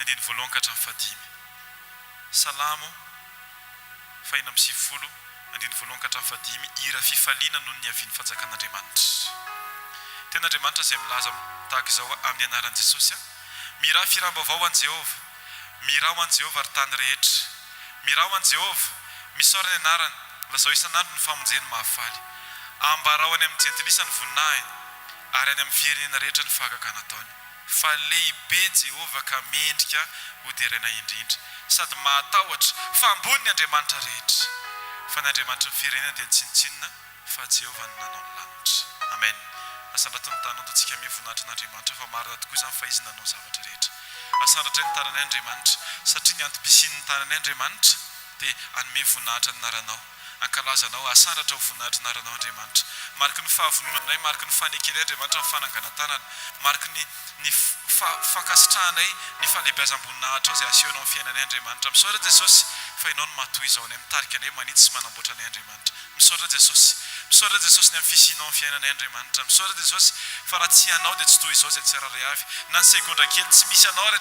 andiny voalohany ka hatramin'ny fahadimy. Salamo fahina amby sivifolo andiny voalohany ka hatramin'ny fahadimy ira fifaliana noho ny aviany fanjakan'Andriamanitra. Ten'Andriamanitra izay milaza tahaka izao amin'ny anaran'i Jesosy. Miraha firam-baovao an Jehova, miraha ho an Jehova ary tany rehetra, miraha ho an Jehova misora ny anarany, lazao isan'andro ny famonjeny mahafaly. Ambarao any amin'ny jentilisa ny voninahiny ary any amin'ny firenena rehetra ny fahagaka nataony. Fa lehibe Jehova ka mendrika ho teraina indrindra sady mahatahotra fa ambony ny Andriamanitra rehetra. Fa ny Andriamanitra ny firenena dia tsinotsinona fa Jehova ny nanao ny lanitra. Amen. Asandratra ny tanao antsika mivoninahitra n'Andriamanitra fa marina tokoa izany fa izy nanao zavatra rehetra. Asandratray ny tanany Andriamanitra satria ny antom-pisian'ny tanany Andriamanitra dia hanome voninahitra ny naranao. Ankalazanao asandatra ho voninahitra ny naranao Andriamanitra. Mariky ny fahavononanay, mariky ny fanekenay Andriamanitra ny fananganantanana, mariky ny fankasitrahanay ny fahalehibiazam-boninahitra izay asehonao amin'ny fiainanay Andriamanitra. Misaotra Jesosy fa ianao no matoy izao nay, mitarika anay manitsy sy manamboatra anay Andriamanitra. Misaotra Jesosy. Misaotra Jesosy ny amin'ny fisianao amin'ny fiainanay Andriamanitra. Misaotra Jesosy fa raha tsy ianao dia tsy toy izao izay tsiraray avy. Na ny segondra kely tsy misy anao